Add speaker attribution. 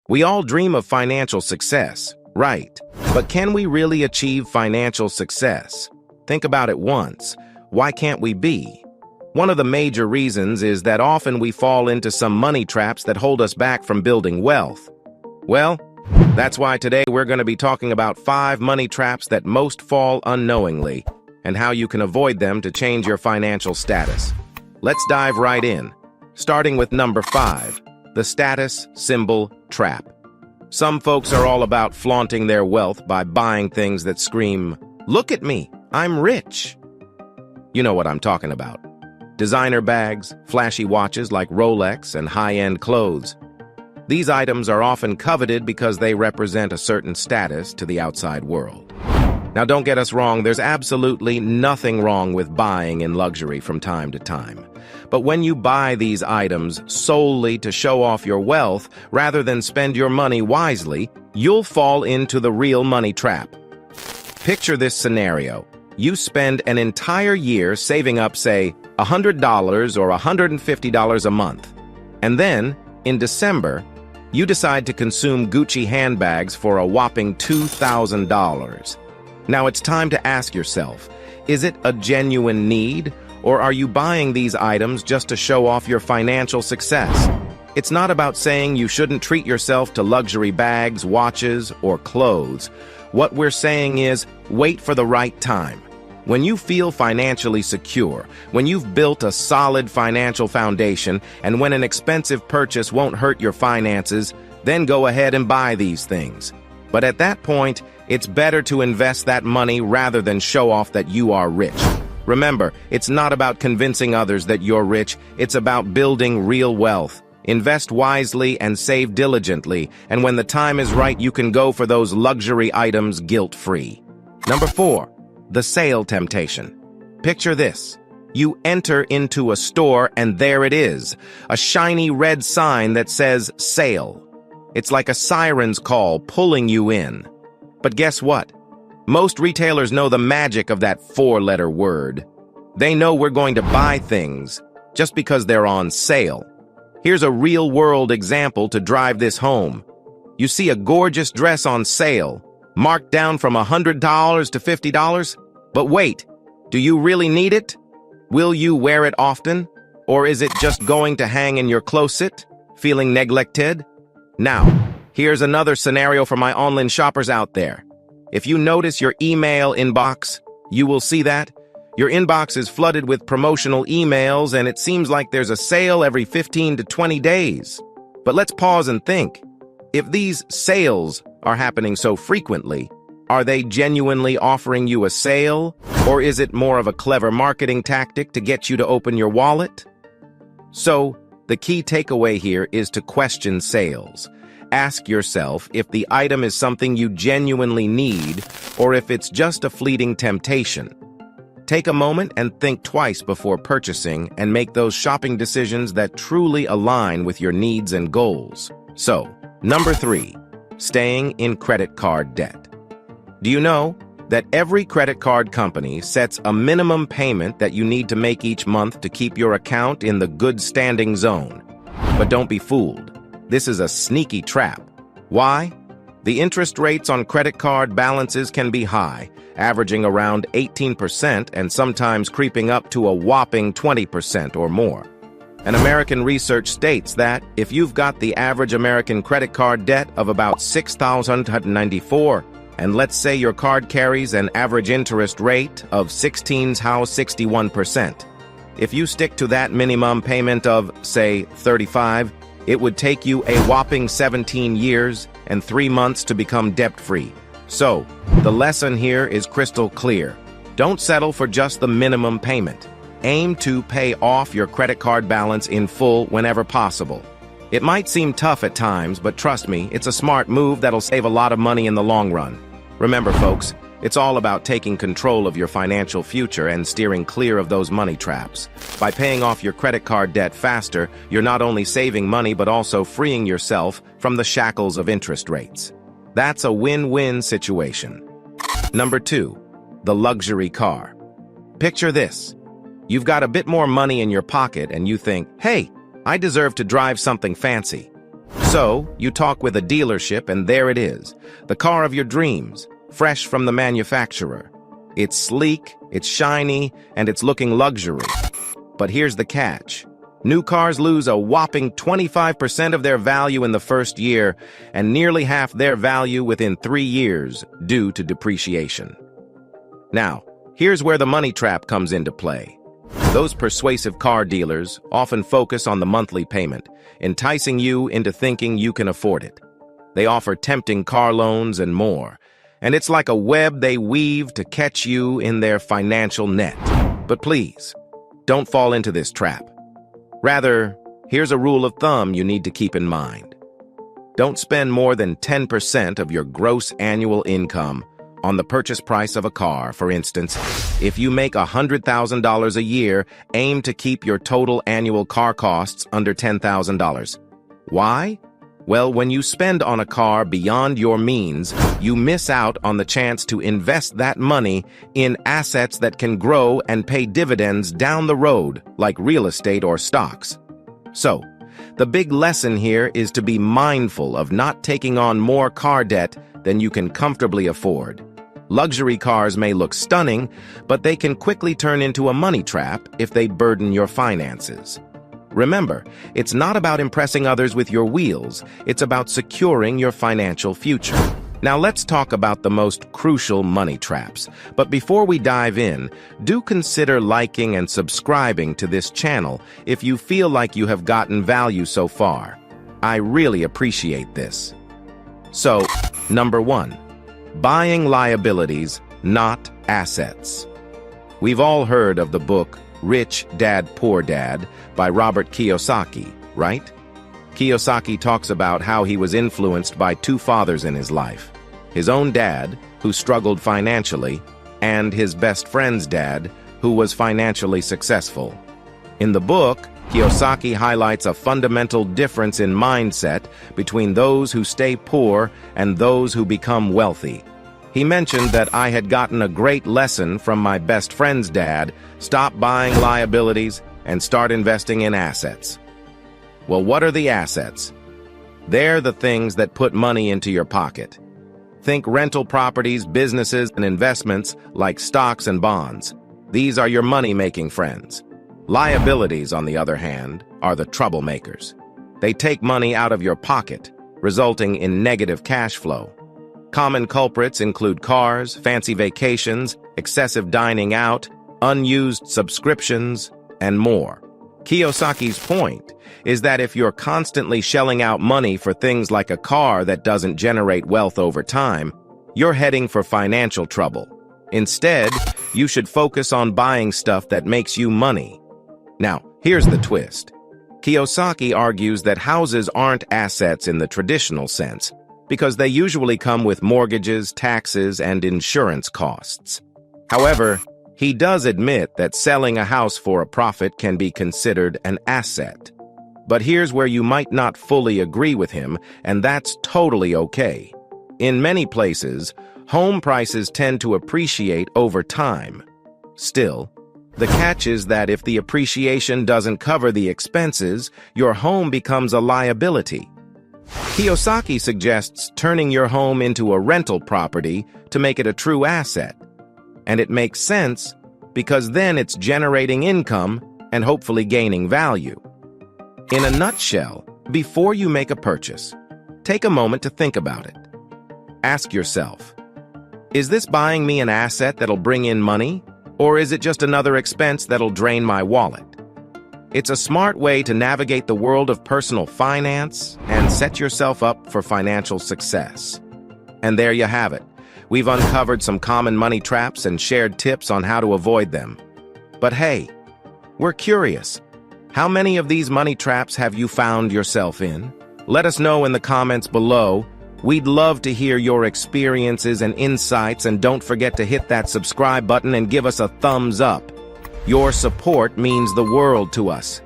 Speaker 1: We all dream of financial success, right? But can we really achieve financial success? Think about it once. Why can't we be? One of the major reasons is that often we fall into some money traps that hold us back from building wealth. Well, that's why today we're going to be talking about 5 money traps that most fall unknowingly and how you can avoid them to change your financial status. Let's dive right in, starting with number 5, the status symbol trap. Some folks are all about flaunting their wealth by buying things that scream, "Look at me, I'm rich." You know what I'm talking about. Designer bags, flashy watches like Rolex, and high-end clothes. These items are often coveted because they represent a certain status to the outside world. Now, don't get us wrong, there's absolutely nothing wrong with buying in luxury from time to time. But when you buy these items solely to show off your wealth rather than spend your money wisely, you'll fall into the real money trap. Picture this scenario. You spend an entire year saving up, say, $100 or $150 a month. And then, in December, you decide to consume Gucci handbags for a whopping $2,000. Now it's time to ask yourself, is it a genuine need, or are you buying these items just to show off your financial success? It's not about saying you shouldn't treat yourself to luxury bags, watches, or clothes. What we're saying is, wait for the right time. When you feel financially secure, when you've built a solid financial foundation, and when an expensive purchase won't hurt your finances, then go ahead and buy these things. But at that point, it's better to invest that money rather than show off that you are rich. Remember, it's not about convincing others that you're rich, it's about building real wealth. Invest wisely and save diligently, and when the time is right, you can go for those luxury items guilt-free. Number 4. The sale temptation. Picture this. You enter into a store and there it is, a shiny red sign that says sale. It's like a siren's call pulling you in. But guess what? Most retailers know the magic of that 4-letter word. They know we're going to buy things just because they're on sale. Here's a real-world example to drive this home. You see a gorgeous dress on sale, marked down from $100 to $50. But wait, do you really need it? Will you wear it often? Or is it just going to hang in your closet, feeling neglected? Now, here's another scenario for my online shoppers out there. If you notice your email inbox, you will see that your inbox is flooded with promotional emails and it seems like there's a sale every 15 to 20 days. But let's pause and think. If these sales are happening so frequently, are they genuinely offering you a sale, or is it more of a clever marketing tactic to get you to open your wallet? So, the key takeaway here is to question sales. Ask yourself if the item is something you genuinely need, or if it's just a fleeting temptation. Take a moment and think twice before purchasing and make those shopping decisions that truly align with your needs and goals. So, number 3, staying in credit card debt. Do you know that every credit card company sets a minimum payment that you need to make each month to keep your account in the good standing zone? But don't be fooled. This is a sneaky trap. Why? The interest rates on credit card balances can be high, averaging around 18% and sometimes creeping up to a whopping 20% or more. And American research states that if you've got the average American credit card debt of about $6,194, and let's say your card carries an average interest rate of 61%. If you stick to that minimum payment of, say, 35, it would take you a whopping 17 years and 3 months to become debt-free. So, the lesson here is crystal clear. Don't settle for just the minimum payment. Aim to pay off your credit card balance in full whenever possible. It might seem tough at times, but trust me, it's a smart move that'll save a lot of money in the long run. Remember, folks, it's all about taking control of your financial future and steering clear of those money traps. By paying off your credit card debt faster, you're not only saving money but also freeing yourself from the shackles of interest rates. That's a win-win situation. Number 2, the luxury car. Picture this. You've got a bit more money in your pocket and you think, hey, I deserve to drive something fancy. So So, you talk with a dealership and there it is, the car of your dreams, fresh from the manufacturer. It's sleek, it's shiny, and it's looking luxury. But here's the catch. New cars lose a whopping 25% of their value in the first year and nearly half their value within 3 years due to depreciation. Now, here's where the money trap comes into play. Those persuasive car dealers often focus on the monthly payment, enticing you into thinking you can afford it. They offer tempting car loans and more, and it's like a web they weave to catch you in their financial net. But please, don't fall into this trap. Rather, here's a rule of thumb you need to keep in mind. Don't spend more than 10% of your gross annual income on the purchase price of a car. For instance, if you make $100,000 a year, aim to keep your total annual car costs under $10,000. Why? Well, when you spend on a car beyond your means, you miss out on the chance to invest that money in assets that can grow and pay dividends down the road, like real estate or stocks. So, the big lesson here is to be mindful of not taking on more car debt than you can comfortably afford. Luxury cars may look stunning, but they can quickly turn into a money trap if they burden your finances. Remember, it's not about impressing others with your wheels, it's about securing your financial future. Now let's talk about the most crucial money traps. But before we dive in, do consider liking and subscribing to this channel if you feel like you have gotten value so far. I really appreciate this. So, number 1, buying liabilities, not assets. We've all heard of the book Rich Dad, Poor Dad by Robert Kiyosaki, right? Kiyosaki talks about how he was influenced by 2 fathers in his life. His own dad, who struggled financially, and his best friend's dad, who was financially successful. In the book, Kiyosaki highlights a fundamental difference in mindset between those who stay poor and those who become wealthy. He mentioned that I had gotten a great lesson from my best friend's dad: stop buying liabilities and start investing in assets. Well, what are the assets? They're the things that put money into your pocket. Think rental properties, businesses, and investments like stocks and bonds. These are your money-making friends. Liabilities, on the other hand, are the troublemakers. They take money out of your pocket, resulting in negative cash flow. Common culprits include cars, fancy vacations, excessive dining out, unused subscriptions, and more. Kiyosaki's point is that if you're constantly shelling out money for things like a car that doesn't generate wealth over time, you're heading for financial trouble. Instead, you should focus on buying stuff that makes you money. Now, here's the twist. Kiyosaki argues that houses aren't assets in the traditional sense, because they usually come with mortgages, taxes, and insurance costs. However, he does admit that selling a house for a profit can be considered an asset. But here's where you might not fully agree with him, and that's totally okay. In many places, home prices tend to appreciate over time. Still, the catch is that if the appreciation doesn't cover the expenses, your home becomes a liability. Kiyosaki suggests turning your home into a rental property to make it a true asset. And it makes sense because then it's generating income and hopefully gaining value. In a nutshell, before you make a purchase, take a moment to think about it. Ask yourself, is this buying me an asset that'll bring in money, or is it just another expense that'll drain my wallet? It's a smart way to navigate the world of personal finance and set yourself up for financial success. And there you have it. We've uncovered some common money traps and shared tips on how to avoid them. But hey, we're curious. How many of these money traps have you found yourself in? Let us know in the comments below. We'd love to hear your experiences and insights, and don't forget to hit that subscribe button and give us a thumbs up. Your support means the world to us.